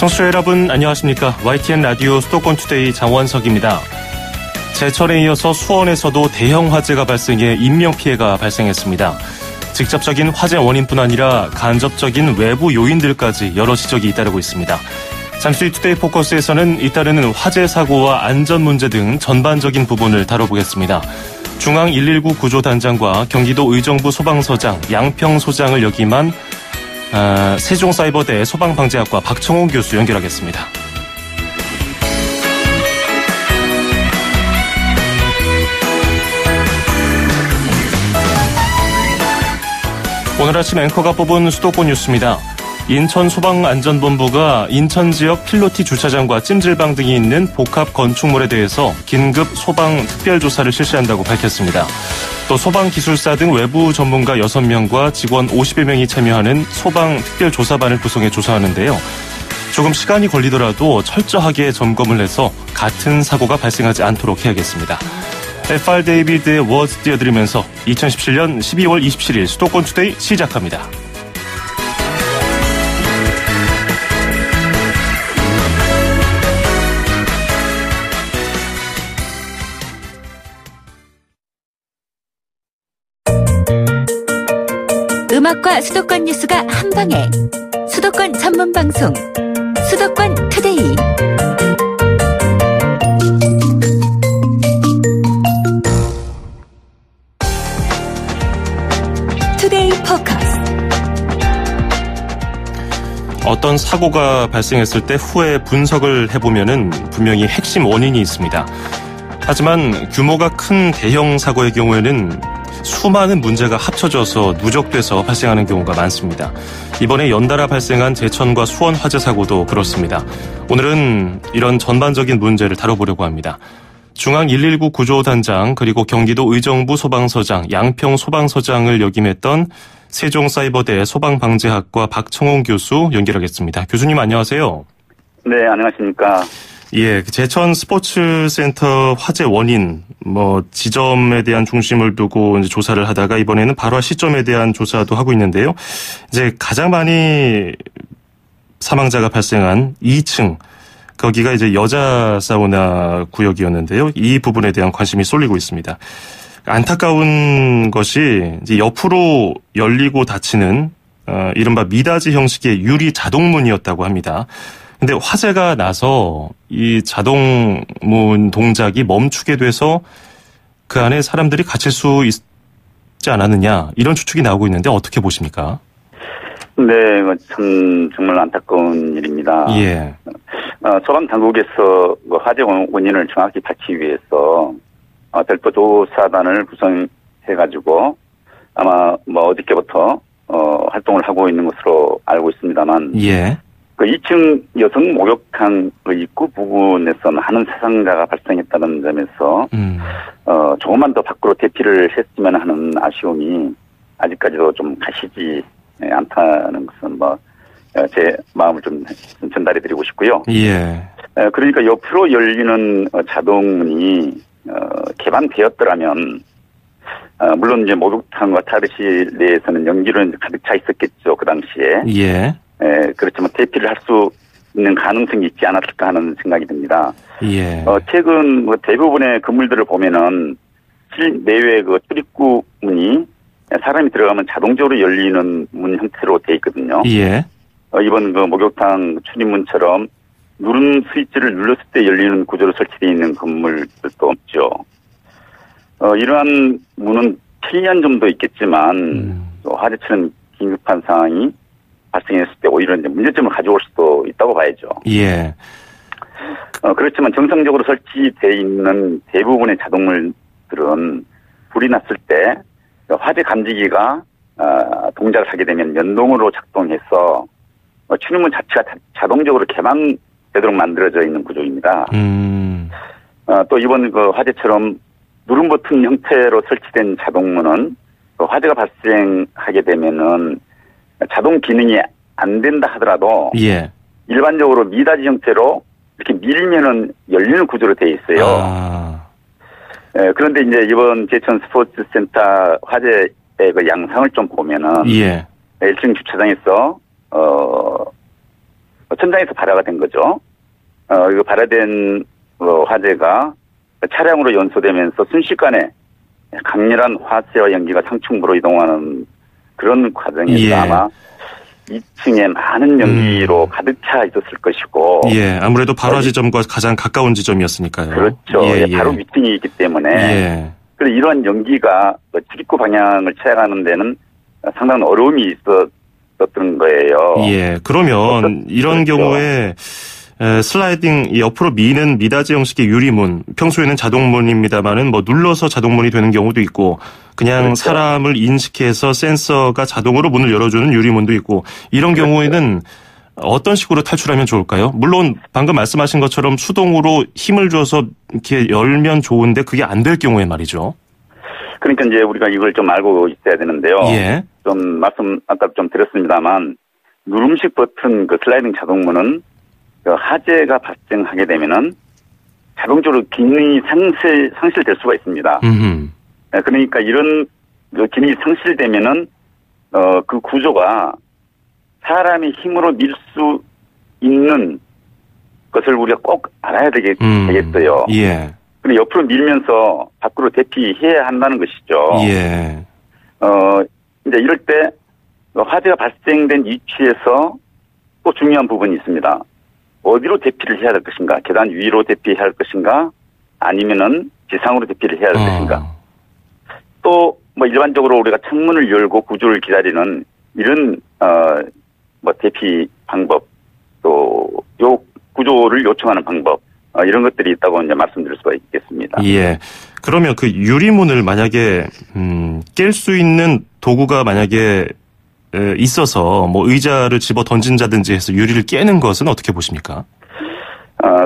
청취자 여러분 안녕하십니까. YTN 라디오 수도권 투데이 장원석입니다. 제천에 이어서 수원에서도 대형 화재가 발생해 인명피해가 발생했습니다. 직접적인 화재 원인뿐 아니라 간접적인 외부 요인들까지 여러 지적이 잇따르고 있습니다. 잠시 후 투데이 포커스에서는 잇따르는 화재 사고와 안전 문제 등 전반적인 부분을 다뤄보겠습니다. 중앙 119 구조단장과 경기도 의정부 소방서장, 양평소장을 역임한 세종사이버대 소방방재학과 박청홍 교수 연결하겠습니다. 오늘 아침 앵커가 뽑은 수도권 뉴스입니다. 인천소방안전본부가 인천 지역 필로티 주차장과 찜질방 등이 있는 복합 건축물에 대해서 긴급 소방 특별조사를 실시한다고 밝혔습니다. 또 소방기술사 등 외부 전문가 6명과 직원 50여 명이 참여하는 소방특별조사반을 구성해 조사하는데요. 조금 시간이 걸리더라도 철저하게 점검을 해서 같은 사고가 발생하지 않도록 해야겠습니다. FR 데이비드의 워즈 띄워드리면서 2017년 12월 27일 수도권 투데이 시작합니다. 음악과 수도권 뉴스가 한방에 수도권 전문 방송 수도권 투데이. 투데이 포커스. 어떤 사고가 발생했을 때 후에 분석을 해보면은 분명히 핵심 원인이 있습니다. 하지만 규모가 큰 대형 사고의 경우에는 수많은 문제가 합쳐져서 누적돼서 발생하는 경우가 많습니다. 이번에 연달아 발생한 제천과 수원 화재 사고도 그렇습니다. 오늘은 이런 전반적인 문제를 다뤄보려고 합니다. 중앙 119 구조단장 그리고 경기도 의정부 소방서장, 양평 소방서장을 역임했던 세종사이버대 소방방재학과 박청홍 교수 연결하겠습니다. 교수님 안녕하세요. 네, 안녕하십니까. 예, 제천 스포츠센터 화재 원인, 지점에 대한 중심을 두고 이제 조사를 하다가 이번에는 발화 시점에 대한 조사도 하고 있는데요. 이제 가장 많이 사망자가 발생한 2층, 거기가 이제 여자 사우나 구역이었는데요. 이 부분에 대한 관심이 쏠리고 있습니다. 안타까운 것이 이제 옆으로 열리고 닫히는, 이른바 미닫이 형식의 유리 자동문이었다고 합니다. 근데 화재가 나서 이 자동문 동작이 멈추게 돼서 그 안에 사람들이 갇힐 수 있지 않았느냐 이런 추측이 나오고 있는데 어떻게 보십니까? 네, 참 정말 안타까운 일입니다. 예. 소방당국에서 화재 원인을 정확히 밝히기 위해서 별도 조사단을 구성해가지고 아마 어저께부터 활동을 하고 있는 것으로 알고 있습니다만. 예. 그 2층 여성 목욕탕의 입구 부근에서 많은 사상자가 발생했다는 점에서 조금만 더 밖으로 대피를 했으면 하는 아쉬움이 아직까지도 좀 가시지 않다는 것은 제 마음을 좀 전달해드리고 싶고요. 예. 그러니까 옆으로 열리는 자동문이 개방되었더라면 물론 이제 목욕탕과 탈의실 내에서는 연기로 가득 차 있었겠죠, 그 당시에. 예. 그렇지만 대피를 할 수 있는 가능성이 있지 않았을까 하는 생각이 듭니다. 예. 최근 대부분의 건물들을 보면은 실내외 출입구 문이 사람이 들어가면 자동적으로 열리는 문 형태로 되어 있거든요. 예. 이번 목욕탕 출입문처럼 누른 스위치를 눌렀을 때 열리는 구조로 설치되어 있는 건물들도 없죠. 이러한 문은 편리한 점도 있겠지만 화재처럼 긴급한 상황이 발생했을 때 오히려 이제 문제점을 가져올 수도 있다고 봐야죠. 예. 그렇지만 정상적으로 설치되어 있는 대부분의 자동물들은 불이 났을 때 화재 감지기가 동작을 하게 되면 연동으로 작동해서 출입문 자체가 자동적으로 개방되도록 만들어져 있는 구조입니다. 또 이번 화재처럼 누름 버튼 형태로 설치된 자동문은 화재가 발생하게 되면은 자동 기능이 안 된다 하더라도 예. 일반적으로 미닫이 형태로 이렇게 밀면은 열리는 구조로 되어 있어요. 그런데 이제 이번 제천 스포츠센터 화재의 그 양상을 좀 보면은 예. 1층 주차장에서 천장에서 발화가 된 거죠. 이거 발화된 화재가 차량으로 연소되면서 순식간에 강렬한 화재와 연기가 상층부로 이동하는 그런 과정에서 예. 아마 2층에 많은 연기로 가득 차 있었을 것이고. 예, 아무래도 발화 지점과 가장 가까운 지점이었으니까요. 그렇죠. 예, 바로 위층이 있기 때문에. 예. 그래서 이러한 연기가 출입구 방향을 취하는 데는 상당한 어려움이 있었던 거예요. 예, 그러면 이런 그렇죠. 경우에 슬라이딩 옆으로 미는 미닫이 형식의 유리문, 평소에는 자동문입니다만은 뭐 눌러서 자동문이 되는 경우도 있고 그냥 그렇죠. 사람을 인식해서 센서가 자동으로 문을 열어주는 유리문도 있고 이런 그렇죠. 경우에는 어떤 식으로 탈출하면 좋을까요? 물론 방금 말씀하신 것처럼 수동으로 힘을 줘서 이렇게 열면 좋은데 그게 안 될 경우에 말이죠. 그러니까 이제 우리가 이걸 좀 알고 있어야 되는데요. 예. 좀 말씀 아까 좀 드렸습니다만 누름식 버튼 그 슬라이딩 자동문은 그 화재가 발생하게 되면은 자동적으로 기능이 상실될 수가 있습니다. 그러니까 이런 그 기능이 상실되면은 그 구조가 사람이 힘으로 밀 수 있는 것을 우리가 꼭 알아야 되겠어요. 예. 근데 옆으로 밀면서 밖으로 대피해야 한다는 것이죠. 예. 이제 이럴 때 화재가 발생된 위치에서 또 중요한 부분이 있습니다. 어디로 대피를 해야 될 것인가? 계단 위로 대피해야 할 것인가? 아니면은 지상으로 대피를 해야 할 것인가? 또 뭐 일반적으로 우리가 창문을 열고 구조를 기다리는 이런 뭐 대피 방법, 또 요 구조를 요청하는 방법 이런 것들이 있다고 이제 말씀드릴 수가 있겠습니다. 예. 그러면 그 유리문을 만약에 깰 수 있는 도구가 만약에 있어서 뭐 의자를 집어 던진다든지 해서 유리를 깨는 것은 어떻게 보십니까?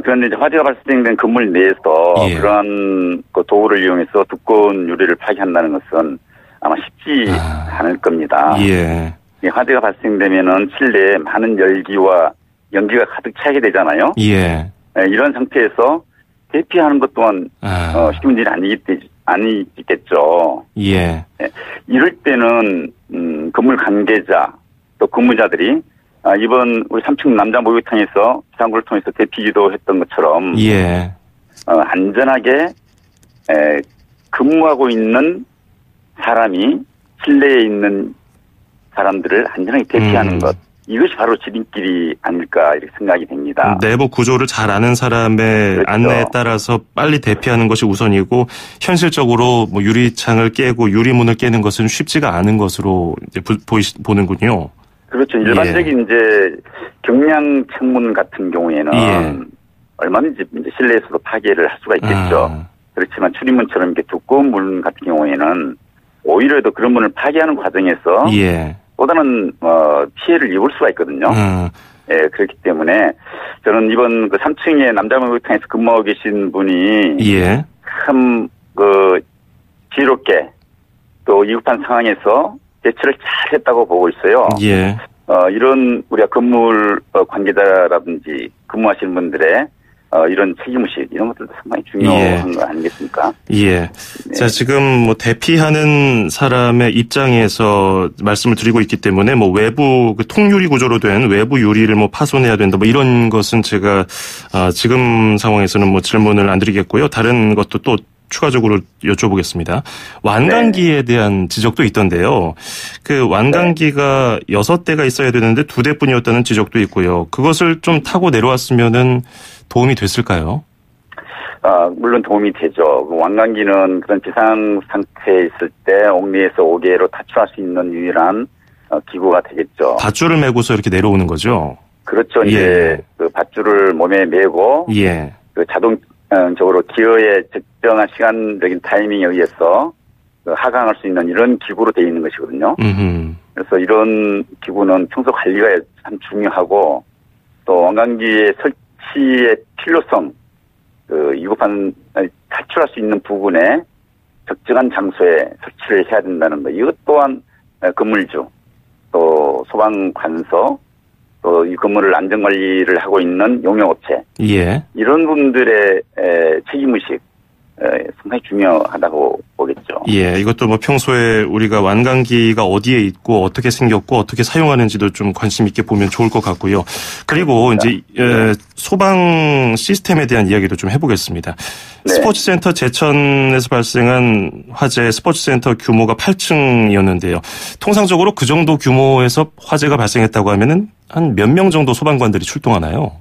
그런데 이제 화재가 발생된 건물 내에서 예. 그러한 그 도구를 이용해서 두꺼운 유리를 파괴한다는 것은 아마 쉽지 않을 겁니다. 예. 이 화재가 발생되면은 실내에 많은 열기와 연기가 가득 차게 되잖아요. 예. 이런 상태에서 대피하는 것 또한 쉬운 일이 아니겠죠. 예. 이럴 때는 건물 관계자 또 근무자들이 이번 우리 3층 남자 목욕탕에서 비상구를 통해서 대피기도 했던 것처럼 예. 안전하게 근무하고 있는 사람이 실내에 있는 사람들을 안전하게 대피하는 것. 이것이 바로 지름길이 아닐까 이렇게 생각이 됩니다. 내부 구조를 잘 아는 사람의 그렇죠. 안내에 따라서 빨리 대피하는 것이 우선이고 현실적으로 뭐 유리창을 깨고 유리문을 깨는 것은 쉽지가 않은 것으로 이제 보는군요. 그렇죠. 일반적인 이제 경량 창문 같은 경우에는 얼마든지 이제 실내에서도 파괴를 할 수가 있겠죠. 그렇지만 출입문처럼 이렇게 두꺼운 문 같은 경우에는 오히려 더 그런 문을 파괴하는 과정에서 또 다른 피해를 입을 수가 있거든요. 예, 그렇기 때문에 저는 이번 그 3층의 남자 목욕탕에서 근무하고 계신 분이 참 그 지혜롭게 또 위급한 상황에서 대처를 잘 했다고 보고 있어요. 이런 우리가 건물 관계자라든지 근무하시는 분들의 이런 책임의식 이런 것들도 상당히 중요한 거 아니겠습니까? 네. 자, 지금 뭐 대피하는 사람의 입장에서 말씀을 드리고 있기 때문에 뭐 외부 그 통유리 구조로 된 외부 유리를 뭐 파손해야 된다 뭐 이런 것은 제가 지금 상황에서는 뭐 질문을 안 드리겠고요. 다른 것도 또 추가적으로 여쭤보겠습니다. 완강기에 대한 지적도 있던데요. 그 완강기가 6대가 있어야 되는데 2대뿐이었다는 지적도 있고요. 그것을 좀 타고 내려왔으면은 도움이 됐을까요? 물론 도움이 되죠. 완강기는 그런 비상 상태에 있을 때 옥내에서 옥외로 탈출할 수 있는 유일한 기구가 되겠죠. 밧줄을 메고서 이렇게 내려오는 거죠? 그렇죠. 이제 그 밧줄을 몸에 메고 그 자동적으로 기어의 적정한 시간적인 타이밍에 의해서 하강할 수 있는 이런 기구로 되어 있는 것이거든요. 그래서 이런 기구는 평소 관리가 참 중요하고 또 완강기의 설치의 필요성, 그 위급한 탈출할 수 있는 부분에 적정한 장소에 설치를 해야 된다는 것. 이것 또한 건물주, 또 소방관서, 또 이 건물을 안전관리를 하고 있는 용역업체. 이런 분들의 책임의식, 상당히 중요하다고 보겠죠. 예, 이것도 뭐 평소에 우리가 완강기가 어디에 있고 어떻게 생겼고 어떻게 사용하는지도 좀 관심 있게 보면 좋을 것 같고요. 그리고 이제 소방 시스템에 대한 이야기도 좀 해보겠습니다. 네. 스포츠센터 제천에서 발생한 화재 스포츠센터 규모가 8층이었는데요. 통상적으로 그 정도 규모에서 화재가 발생했다고 하면은 한 몇 명 정도 소방관들이 출동하나요?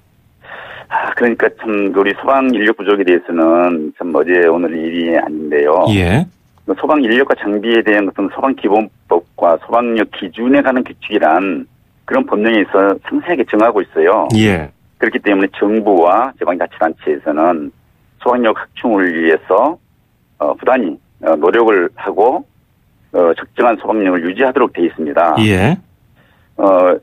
그러니까 참 우리 소방 인력 부족에 대해서는 참 어제 오늘 일이 아닌데요. 예. 소방 인력과 장비에 대한 것은 소방기본법과 소방력 기준에 관한 규칙이란 그런 법령에 있어 상세하게 정하고 있어요. 예. 그렇기 때문에 정부와 지방자치단체에서는 소방력 확충을 위해서 부단히 노력을 하고 적정한 소방력을 유지하도록 되어 있습니다. 예.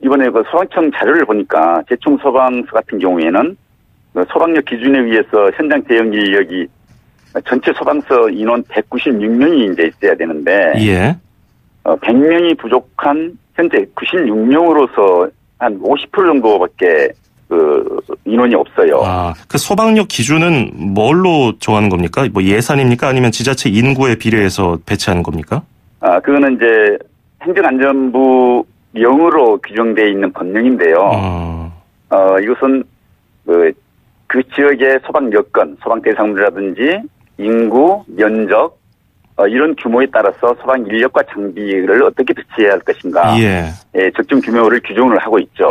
이번에 그 소방청 자료를 보니까 제총 소방서 같은 경우에는 소방력 기준에 의해서 현장 대응 인력이 전체 소방서 인원 196명이 이제 있어야 되는데, 예. 100명이 부족한 현재 96명으로서 한 50% 정도밖에 그 인원이 없어요. 그 소방력 기준은 뭘로 정하는 겁니까? 뭐 예산입니까? 아니면 지자체 인구에 비례해서 배치하는 겁니까? 그거는 이제 행정안전부 명으로 규정되어 있는 법령인데요. 이것은 그 지역의 소방 여건, 소방 대상물이라든지 인구, 면적 이런 규모에 따라서 소방 인력과 장비를 어떻게 배치해야 할 것인가. 예. 적정 규모를 규정을 하고 있죠.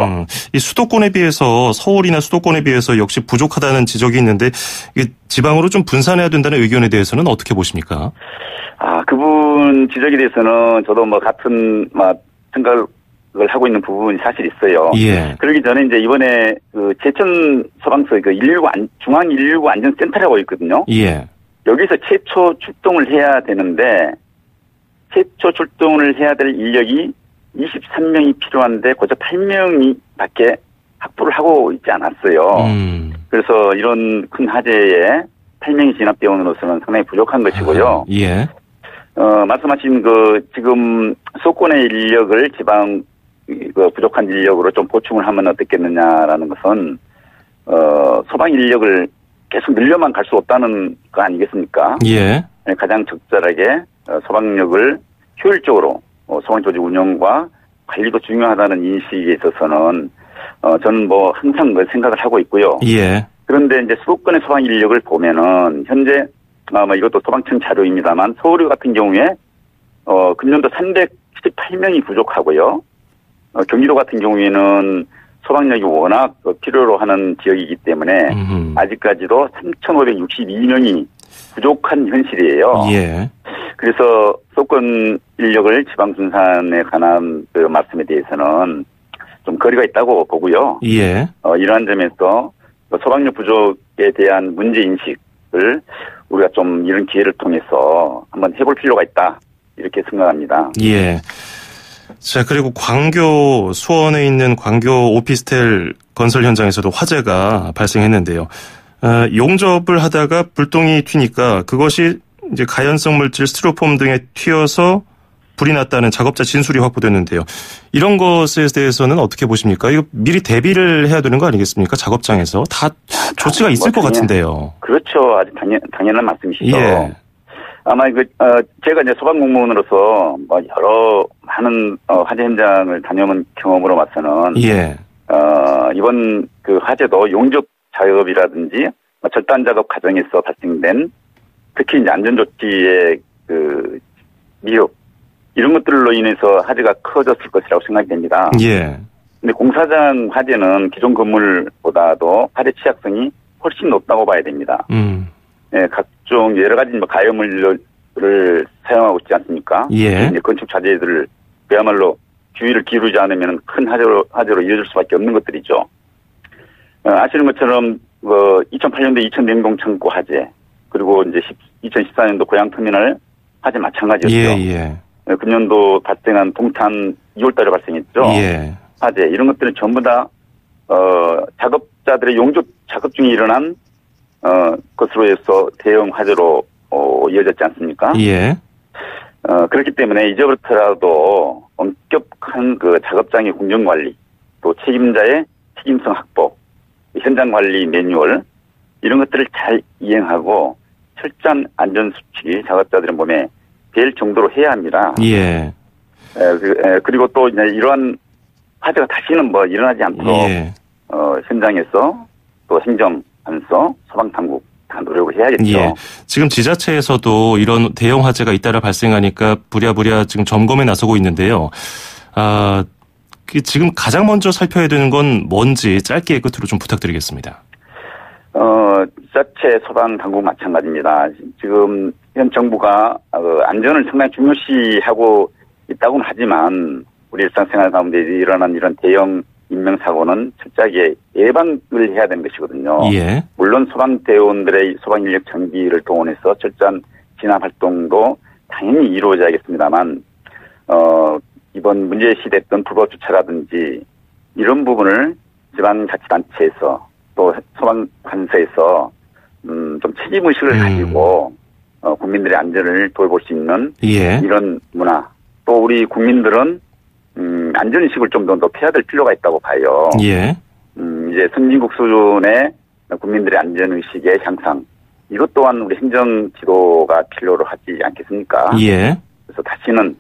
이 수도권에 비해서 서울이나 수도권에 비해서 역시 부족하다는 지적이 있는데 이게 지방으로 좀 분산해야 된다는 의견에 대해서는 어떻게 보십니까? 그 부분 지적에 대해서는 저도 뭐 같은 생각을 하고 있는 부분이 사실 있어요. 예. 그러기 전에 이제 이번에 그 제천 소방서 그 119 중앙 119 안전센터라고 있거든요. 예. 여기서 최초 출동을 해야 되는데 최초 출동을 해야 될 인력이 23명이 필요한데 고작 8명이 밖에 확보를 하고 있지 않았어요. 그래서 이런 큰 화재에 8명이 진압대원으로서는 상당히 부족한 것이고요. 예. 말씀하신 지금 수도권의 인력을 지방 부족한 인력으로 좀 보충을 하면 어떻겠느냐라는 것은 소방 인력을 계속 늘려만 갈 수 없다는 거 아니겠습니까? 예. 가장 적절하게 소방력을 효율적으로 소방 조직 운영과 관리도 중요하다는 인식에 있어서는 저는 뭐 항상 생각을 하고 있고요. 예. 그런데 이제 수도권의 소방 인력을 보면은 현재 이것도 소방청 자료입니다만 서울 같은 경우에 금년도 318명이 부족하고요. 경기도 같은 경우에는 소방력이 워낙 필요로 하는 지역이기 때문에 아직까지도 3,562명이 부족한 현실이에요. 예. 그래서 수도권 인력을 지방 분산에 관한 그 말씀에 대해서는 좀 거리가 있다고 보고요. 예. 이러한 점에서 소방력 부족에 대한 문제 인식을 우리가 좀 이런 기회를 통해서 한번 해볼 필요가 있다. 이렇게 생각합니다. 예. 자, 그리고 광교, 수원에 있는 광교 오피스텔 건설 현장에서도 화재가 발생했는데요. 용접을 하다가 불똥이 튀니까 그것이 이제 가연성 물질 스티로폼 등에 튀어서 불이 났다는 작업자 진술이 확보됐는데요. 이런 것에 대해서는 어떻게 보십니까? 이거 미리 대비를 해야 되는 거 아니겠습니까? 작업장에서 다 조치가 있을 것 같은데요. 그렇죠. 아주 당연한 말씀이시죠. 예. 아마 제가 이제 소방공무원으로서 여러 많은 화재 현장을 다녀온 경험으로 봐서는 예. 이번 그 화재도 용접 작업이라든지 절단 작업 과정에서 발생된 특히 이제 안전조치의 그 미흡 이런 것들로 인해서 화재가 커졌을 것이라고 생각이 됩니다. 예. 근데 공사장 화재는 기존 건물보다도 화재 취약성이 훨씬 높다고 봐야 됩니다. 네, 각종 여러 가지 가열물을 사용하고 있지 않습니까? 예. 이제 건축 자재들을 그야말로 주의를 기울이지 않으면 큰 화재로 이어질 수밖에 없는 것들이죠. 아시는 것처럼 2008년도 2000냉동 창고 화재 그리고 이제 2014년도 고양터미널 화재 마찬가지였죠. 예. 금년도 발생한 동탄 2월달에 발생했죠. 예. 화재 이런 것들은 전부 다 작업자들의 용접 작업 중에 일어난 것으로 해서 대형 화재로 이어졌지 않습니까? 예. 그렇기 때문에 이제부터라도 엄격한 그 작업장의 공정 관리, 또 책임자의 책임성 확보, 현장 관리 매뉴얼 이런 것들을 잘 이행하고 철저한 안전수칙이 작업자들의 몸에 될 정도로 해야 합니다. 예. 그리고 또 이제 이러한 화재가 다시는 일어나지 않도록 예. 현장에서 또 행정안서 소방당국 다 노력을 해야겠죠. 예. 지금 지자체에서도 이런 대형 화재가 잇따라 발생하니까 부랴부랴 지금 점검에 나서고 있는데요. 지금 가장 먼저 살펴야 되는 건 뭔지 짧게 끝으로 좀 부탁드리겠습니다. 지자체 소방당국 마찬가지입니다. 지금 현 정부가 안전을 상당히 중요시하고 있다고는 하지만 우리 일상생활 가운데 일어난 이런 대형 인명사고는 철저하게 예방을 해야 되는 것이거든요. 예. 물론 소방대원들의 소방인력 장비를 동원해서 철저한 진압 활동도 당연히 이루어져야겠습니다만 이번 문제시됐던 불법 주차라든지 이런 부분을 지방자치단체에서 또 소방관서에서 좀 책임의식을 가지고 국민들의 안전을 돌볼 수 있는 예. 이런 문화 또 우리 국민들은 안전의식을 좀 더 높여야 될 필요가 있다고 봐요. 예. 이제 선진국 수준의 국민들의 안전의식의 향상 이것 또한 우리 행정 지도가 필요로 하지 않겠습니까? 예. 그래서 다시는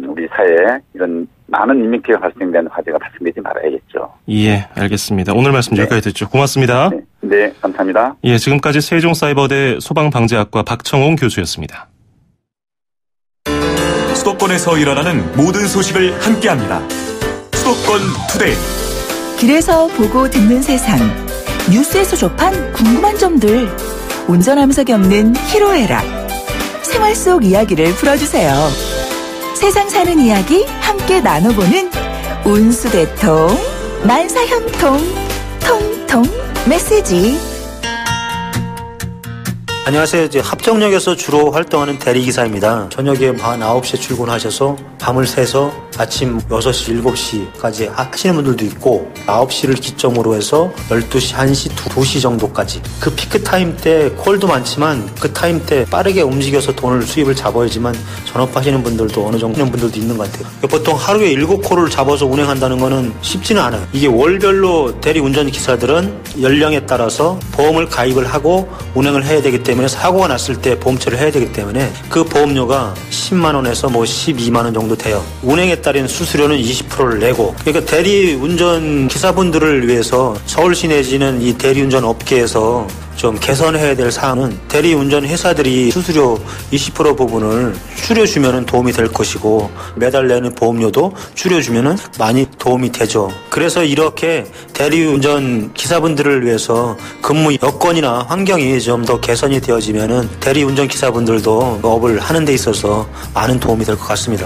우리 사회에 이런 많은 인명피해가 발생되는 화재가 발생되지 말아야겠죠. 예, 알겠습니다. 오늘 말씀 여기까지 듣죠. 고맙습니다. 네, 감사합니다. 예, 지금까지 세종사이버대 소방방재학과 박청홍 교수였습니다. 수도권에서 일어나는 모든 소식을 함께합니다. 수도권 투데이. 길에서 보고 듣는 세상. 뉴스에서 접한 궁금한 점들. 운전하면서 겪는 희로애락. 생활 속 이야기를 풀어주세요. 세상 사는 이야기 함께 나눠보는 운수대통 만사형통 통통 메시지. 안녕하세요. 합정역에서 주로 활동하는 대리기사입니다. 저녁에 한 9시에 출근하셔서 밤을 새서 아침 6시, 7시까지 하시는 분들도 있고 9시를 기점으로 해서 12시, 1시, 2시 정도까지 그 피크타임 때 콜도 많지만 그 타임 때 빠르게 움직여서 돈을 수입을 잡아야지만 전업하시는 분들도 어느 정도 있는 분들도 있는 것 같아요. 보통 하루에 7콜을 잡아서 운행한다는 거는 쉽지는 않아요. 이게 월별로 대리운전기사들은 연령에 따라서 보험을 가입을 하고 운행을 해야 되기 때문에 사고가 났을 때 보험 처리를 해야 되기 때문에 그 보험료가 10만 원에서 12만 원 정도 돼요. 운행에 따른 수수료는 20%를 내고 그러니까 대리운전 기사분들을 위해서 서울시 내지는 이 대리운전 업계에서 좀 개선해야 될 사항은 대리운전 회사들이 수수료 20% 부분을 줄여주면 도움이 될 것이고 매달 내는 보험료도 줄여주면 많이 도움이 되죠. 그래서 이렇게 대리운전 기사분들을 위해서 근무 여건이나 환경이 좀 더 개선이 되어지면 대리운전 기사분들도 업을 하는 데 있어서 많은 도움이 될 것 같습니다.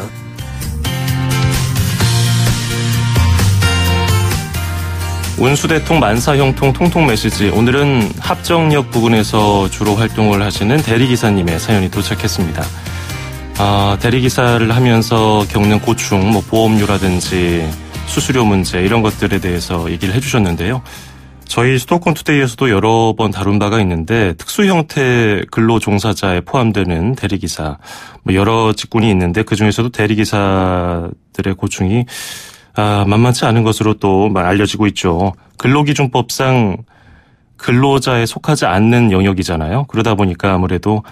운수대통 만사형통 통통 메시지. 오늘은 합정역 부근에서 주로 활동을 하시는 대리기사님의 사연이 도착했습니다. 대리기사를 하면서 겪는 고충, 보험료라든지 수수료 문제 이런 것들에 대해서 얘기를 해주셨는데요. 저희 수도권 투데이에서도 여러 번 다룬 바가 있는데 특수 형태 근로 종사자에 포함되는 대리기사 여러 직군이 있는데 그중에서도 대리기사들의 고충이 만만치 않은 것으로 또 알려지고 있죠. 근로기준법상 근로자에 속하지 않는 영역이잖아요. 그러다 보니까 아무래도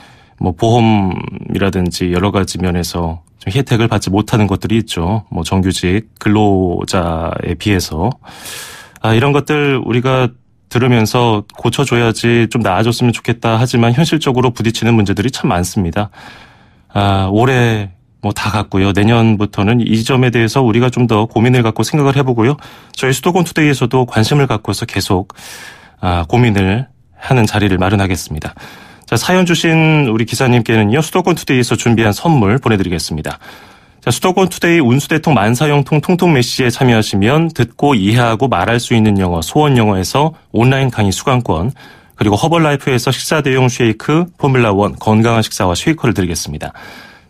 보험이라든지 여러 가지 면에서 좀 혜택을 받지 못하는 것들이 있죠. 정규직 근로자에 비해서. 이런 것들 우리가 들으면서 고쳐줘야지 좀 나아졌으면 좋겠다 하지만 현실적으로 부딪히는 문제들이 참 많습니다. 올해 다 갔고요. 내년부터는 이 점에 대해서 우리가 좀 더 고민을 갖고 생각을 해보고요. 저희 수도권 투데이에서도 관심을 갖고서 계속 고민을 하는 자리를 마련하겠습니다. 자, 사연 주신 우리 기사님께는요. 수도권 투데이에서 준비한 선물 보내드리겠습니다. 자, 수도권 투데이 운수대통 만사형통 통통 메시지에 참여하시면 듣고 이해하고 말할 수 있는 영어 소원 영어에서 온라인 강의 수강권 그리고 허벌라이프에서 식사 대용 쉐이크 포뮬라1 건강한 식사와 쉐이커를 드리겠습니다.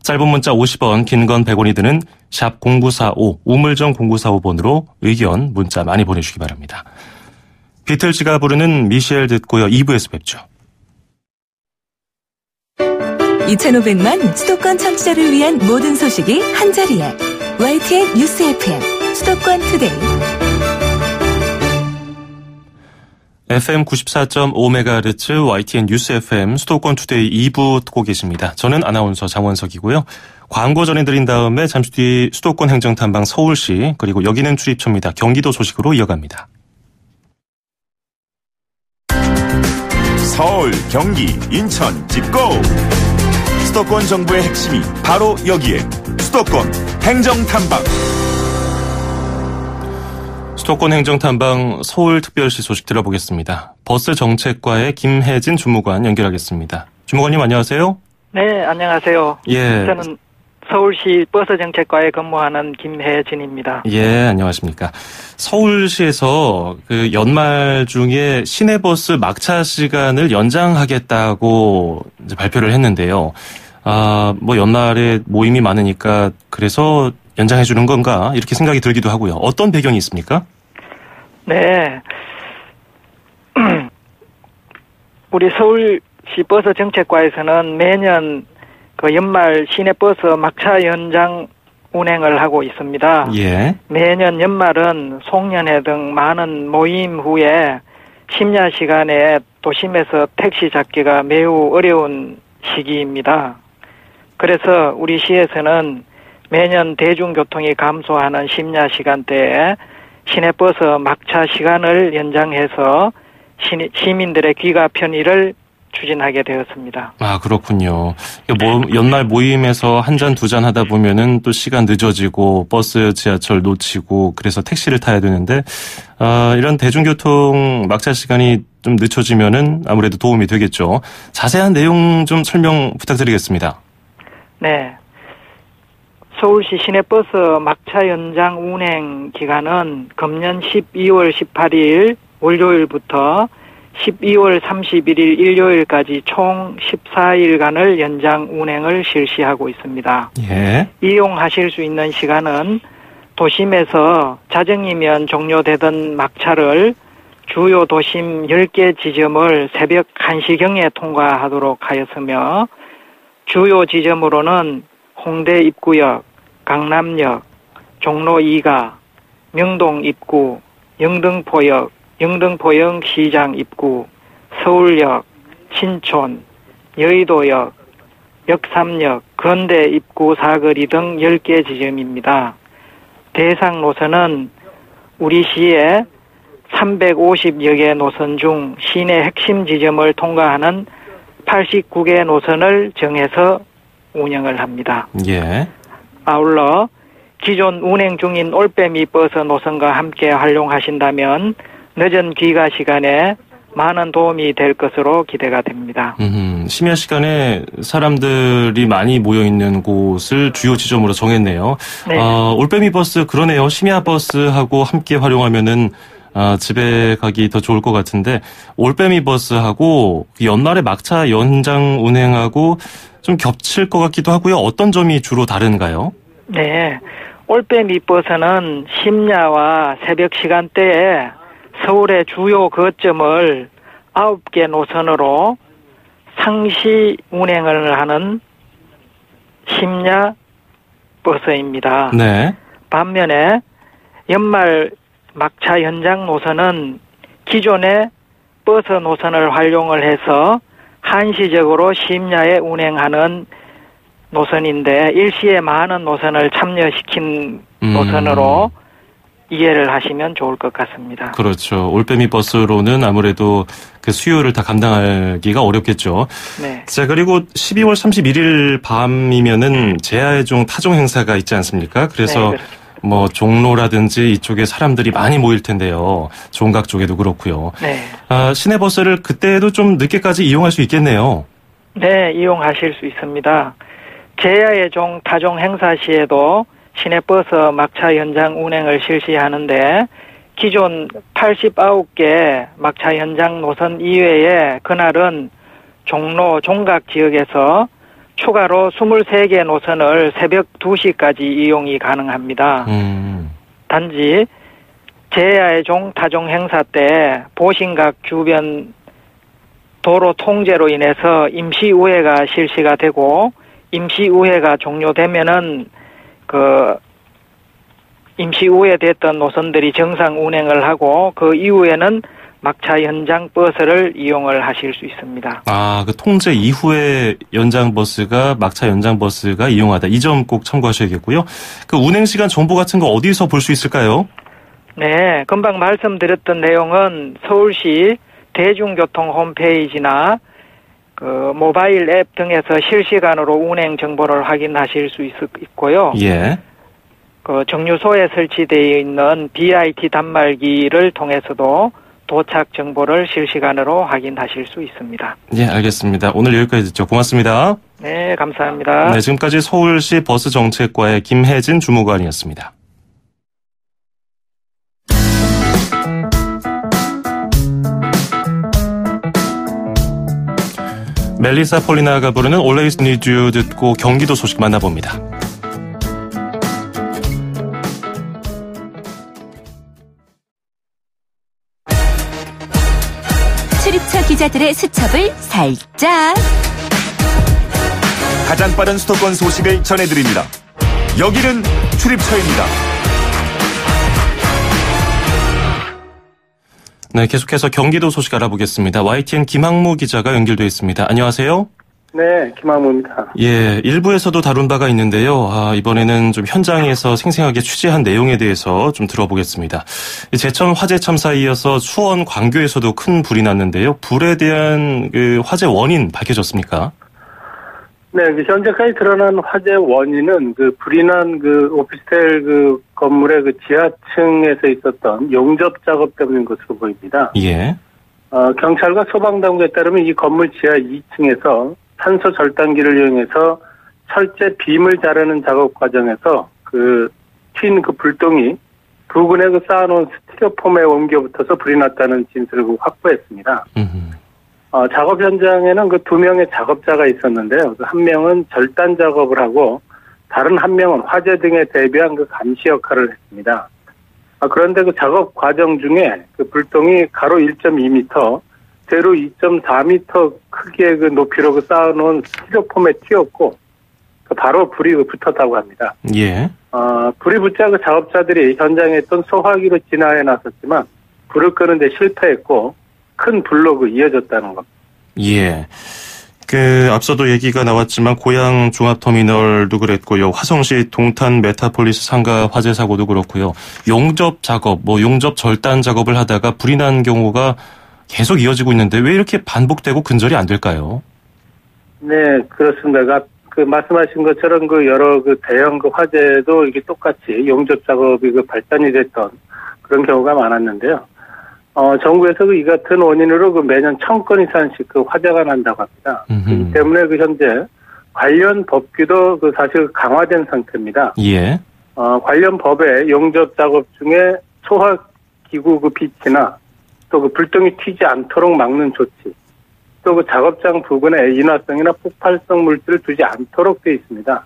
짧은 문자 50원, 긴 건 100원이 드는 샵 0945, 우물정 0945번으로 의견, 문자 많이 보내주시기 바랍니다. 비틀즈가 부르는 미셸 듣고요. 2부에서 뵙죠. 2,500만 수도권 청취자를 위한 모든 소식이 한자리에 YTN 뉴스 FM 수도권 투데이. FM 94.5MHz YTN 뉴스 FM 수도권 투데이 2부 듣고 계십니다. 저는 아나운서 장원석이고요. 광고 전해드린 다음에 잠시 뒤 수도권 행정탐방 서울시 그리고 여기는 출입처입니다. 경기도 소식으로 이어갑니다. 서울, 경기, 인천, 집고! 수도권 정부의 핵심이 바로 여기에 수도권 행정탐방. 수도권 행정탐방 서울특별시 소식 들어보겠습니다. 버스 정책과의 김혜진 주무관 연결하겠습니다. 주무관님 안녕하세요. 네, 안녕하세요. 예. 저는 서울시 버스 정책과에 근무하는 김혜진입니다. 예, 안녕하십니까. 서울시에서 그 연말 중에 시내버스 막차 시간을 연장하겠다고 이제 발표를 했는데요. 뭐 연말에 모임이 많으니까 그래서 연장해 주는 건가 이렇게 생각이 들기도 하고요. 어떤 배경이 있습니까? 네. 우리 서울시 버스 정책과에서는 매년 그 연말 시내버스 막차 연장 운행을 하고 있습니다. 예. 매년 연말은 송년회 등 많은 모임 후에 심야 시간에 도심에서 택시 잡기가 매우 어려운 시기입니다. 그래서 우리 시에서는 매년 대중교통이 감소하는 심야 시간대에 시내버스 막차 시간을 연장해서 시민들의 귀가 편의를 추진하게 되었습니다. 아, 그렇군요. 연말 모임에서 한 잔, 두 잔 하다 보면은 또 시간 늦어지고 버스, 지하철 놓치고 그래서 택시를 타야 되는데, 이런 대중교통 막차 시간이 좀 늦춰지면은 아무래도 도움이 되겠죠. 자세한 내용 좀 설명 부탁드리겠습니다. 네. 서울시 시내버스 막차 연장 운행 기간은 금년 12월 18일 월요일부터 12월 31일 일요일까지 총 14일간을 연장 운행을 실시하고 있습니다. 예. 이용하실 수 있는 시간은 도심에서 자정이면 종료되던 막차를 주요 도심 10개 지점을 새벽 1시경에 통과하도록 하였으며 주요 지점으로는 홍대 입구역, 강남역, 종로 2가, 명동 입구, 영등포역, 영등포역 시장 입구, 서울역, 신촌, 여의도역, 역삼역, 건대 입구 사거리 등 10개 지점입니다. 대상 노선은 우리 시에 350여 개 노선 중 시내 핵심 지점을 통과하는 89개 노선을 정해서 운영을 합니다. 예. 아울러 기존 운행 중인 올빼미 버스 노선과 함께 활용하신다면 늦은 귀가 시간에 많은 도움이 될 것으로 기대가 됩니다. 심야 시간에 사람들이 많이 모여있는 곳을 주요 지점으로 정했네요. 네. 올빼미 버스 그러네요. 심야 버스하고 함께 활용하면은 집에 가기 더 좋을 것 같은데 올빼미 버스하고 연말에 막차 연장 운행하고 좀 겹칠 것 같기도 하고요. 어떤 점이 주로 다른가요? 네. 올빼미 버스는 심야와 새벽 시간대에 서울의 주요 거점을 9개 노선으로 상시 운행을 하는 심야 버스입니다. 네. 반면에 연말 막차 연장 노선은 기존의 버스 노선을 활용을 해서 한시적으로 심야에 운행하는 노선인데 일시에 많은 노선을 참여시킨 노선으로 이해를 하시면 좋을 것 같습니다. 그렇죠. 올빼미 버스로는 아무래도 그 수요를 다 감당하기가 어렵겠죠. 네. 자, 그리고 12월 31일 밤이면은 제야의종 타종 행사가 있지 않습니까? 그래서 네, 뭐 종로라든지 이쪽에 사람들이 많이 모일 텐데요. 종각 쪽에도 그렇고요. 네. 시내버스를 그때도 좀 늦게까지 이용할 수 있겠네요. 네, 이용하실 수 있습니다. 제야의종 타종 행사 시에도 시내버스 막차 연장 운행을 실시하는데 기존 89개 막차 연장 노선 이외에 그날은 종로 종각 지역에서 추가로 23개 노선을 새벽 2시까지 이용이 가능합니다. 단지 제야의종 타종 행사 때 보신각 주변 도로 통제로 인해서 임시 우회가 실시가 되고 임시 우회가 종료되면은 임시 우회됐던 노선들이 정상 운행을 하고 그 이후에는 막차 연장 버스를 이용을 하실 수 있습니다. 아, 그 통제 이후에 연장 버스가 막차 연장 버스가 이용하다. 이 점 꼭 참고하셔야겠고요. 그 운행 시간 정보 같은 거 어디서 볼 수 있을까요? 네, 금방 말씀드렸던 내용은 서울시 대중교통 홈페이지나 그 모바일 앱 등에서 실시간으로 운행 정보를 확인하실 수 있고요. 예. 그 정류소에 설치되어 있는 BIT 단말기를 통해서도 도착 정보를 실시간으로 확인하실 수 있습니다. 예, 알겠습니다. 오늘 여기까지 듣죠. 고맙습니다. 네, 감사합니다. 네, 지금까지 서울시 버스정책과의 김혜진 주무관이었습니다. 멜리사 폴리나가 부르는 Always Need You 듣고 경기도 소식 만나봅니다. 출입처 기자들의 수첩을 살짝. 가장 빠른 수도권 소식을 전해드립니다. 여기는 출입처입니다. 네, 계속해서 경기도 소식 알아보겠습니다. YTN 김학무 기자가 연결되어 있습니다. 안녕하세요. 네, 김학무입니다. 예, 일부에서도 다룬 바가 있는데요. 이번에는 좀 현장에서 생생하게 취재한 내용에 대해서 좀 들어보겠습니다. 제천 화재 참사에 이어서 수원 광교에서도 큰 불이 났는데요. 불에 대한 그 화재 원인 밝혀졌습니까? 네, 현재까지 드러난 화재 원인은 불이 난 오피스텔 건물의 지하층에서 있었던 용접 작업 때문인 것으로 보입니다. 예. 경찰과 소방당국에 따르면 이 건물 지하 2층에서 산소 절단기를 이용해서 철제 빔을 자르는 작업 과정에서 튄 불똥이 부근에 쌓아놓은 스티로폼에 옮겨 붙어서 불이 났다는 진술을 확보했습니다. 작업 현장에는 2명의 작업자가 있었는데요. 한 명은 절단 작업을 하고 다른 한 명은 화재 등에 대비한 감시 역할을 했습니다. 그런데 작업 과정 중에 불똥이 가로 1.2m, 세로 2.4m 크기의 높이로 쌓아놓은 스티로폼에 튀었고 바로 불이 붙었다고 합니다. 예. 불이 붙자 작업자들이 현장에 있던 소화기로 진화해 나섰지만 불을 끄는데 실패했고 큰 불로 이어졌다는 겁니다. 예. 앞서도 얘기가 나왔지만 고양 종합터미널도 그랬고요. 화성시 동탄 메타폴리스 상가 화재 사고도 그렇고요. 용접 작업, 용접 절단 작업을 하다가 불이 난 경우가 계속 이어지고 있는데 왜 이렇게 반복되고 근절이 안 될까요? 네, 그렇습니다. 말씀하신 것처럼 여러 대형 화재도 이게 똑같이 용접 작업이 발단이 됐던 그런 경우가 많았는데요. 정부에서 이 같은 원인으로 매년 1000건 이상씩 화재가 난다고 합니다. 그렇기 때문에 현재 관련 법규도 사실 강화된 상태입니다. 예. 관련 법에 용접 작업 중에 소화기구 빛이나 또 불똥이 튀지 않도록 막는 조치, 또 작업장 부근에 인화성이나 폭발성 물질을 두지 않도록 되어 있습니다.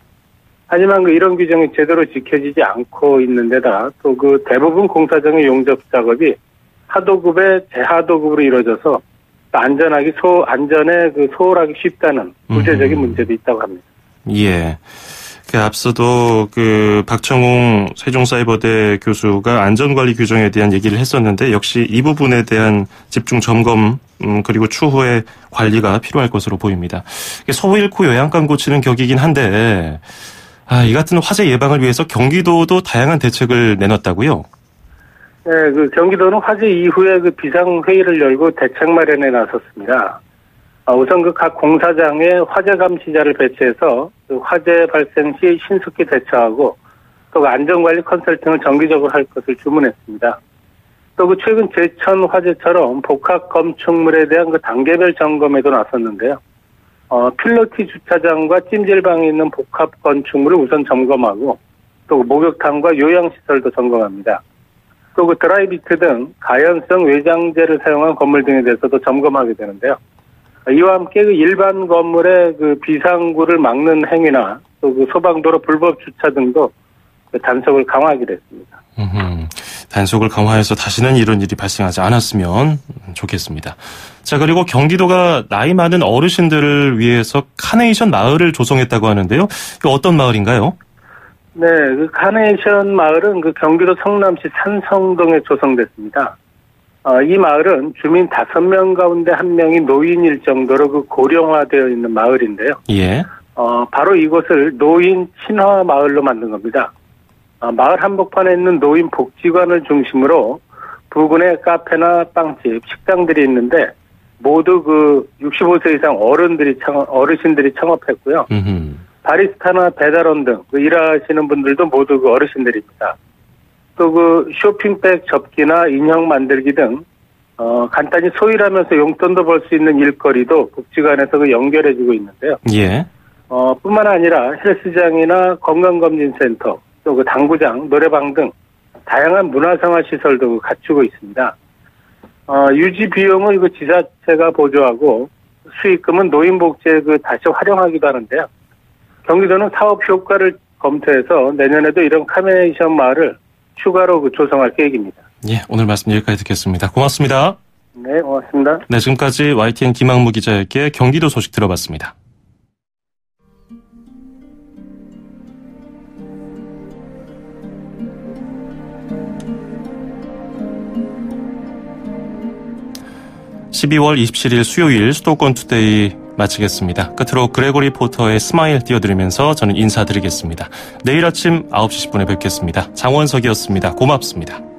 하지만 이런 규정이 제대로 지켜지지 않고 있는 데다 또 대부분 공사장의 용접 작업이 하도급에 재하도급으로 이루어져서 안전에 소홀하기 쉽다는 구체적인 문제도 있다고 합니다. 예. 앞서도 박청웅 세종사이버대 교수가 안전관리 규정에 대한 얘기를 했었는데 역시 이 부분에 대한 집중 점검 그리고 추후에 관리가 필요할 것으로 보입니다. 소 잃고 요양감 고치는 격이긴 한데 이 같은 화재 예방을 위해서 경기도도 다양한 대책을 내놨다고요? 네, 경기도는 화재 이후에 비상회의를 열고 대책 마련에 나섰습니다. 우선 각 공사장에 화재 감시자를 배치해서 화재 발생 시 신속히 대처하고 또 안전관리 컨설팅을 정기적으로 할 것을 주문했습니다. 또 최근 제천 화재처럼 복합 건축물에 대한 단계별 점검에도 나섰는데요. 필로티 주차장과 찜질방에 있는 복합 건축물을 우선 점검하고 또 목욕탕과 요양시설도 점검합니다. 또 드라이비트 등 가연성 외장재를 사용한 건물 등에 대해서도 점검하게 되는데요. 이와 함께 일반 건물의 비상구를 막는 행위나 또 소방도로 불법 주차 등도 단속을 강화하기로 했습니다. 단속을 강화해서 다시는 이런 일이 발생하지 않았으면 좋겠습니다. 자, 그리고 경기도가 나이 많은 어르신들을 위해서 카네이션 마을을 조성했다고 하는데요. 이거 어떤 마을인가요? 네, 카네이션 마을은 경기도 성남시 산성동에 조성됐습니다. 이 마을은 주민 5명 가운데 1명이 노인일 정도로 그 고령화되어 있는 마을인데요. 예. 바로 이곳을 노인 친화 마을로 만든 겁니다. 마을 한복판에 있는 노인 복지관을 중심으로 부근에 카페나 빵집, 식당들이 있는데 모두 그 65세 이상 어르신들이 창업했고요. 바리스타나 배달원 등 일하시는 분들도 모두 그 어르신들입니다. 또 그 쇼핑백 접기나 인형 만들기 등 간단히 소일하면서 용돈도 벌 수 있는 일거리도 복지관에서 그 연결해주고 있는데요. 예. 뿐만 아니라 헬스장이나 건강검진센터, 또 그 당구장, 노래방 등 다양한 문화생활 시설도 갖추고 있습니다. 유지 비용은 그 지자체가 보조하고 수익금은 노인복지에 다시 활용하기도 하는데요. 경기도는 사업 효과를 검토해서 내년에도 이런 카네이션 마을을 추가로 조성할 계획입니다. 예, 오늘 말씀 여기까지 듣겠습니다. 고맙습니다. 네, 고맙습니다. 네, 지금까지 YTN 김학무 기자에게 경기도 소식 들어봤습니다. (12월 27일) 수요일 수도권 투데이 마치겠습니다. 끝으로 그레고리 포터의 스마일 띄워드리면서 저는 인사드리겠습니다. 내일 아침 9시 10분에 뵙겠습니다. 장원석이었습니다. 고맙습니다.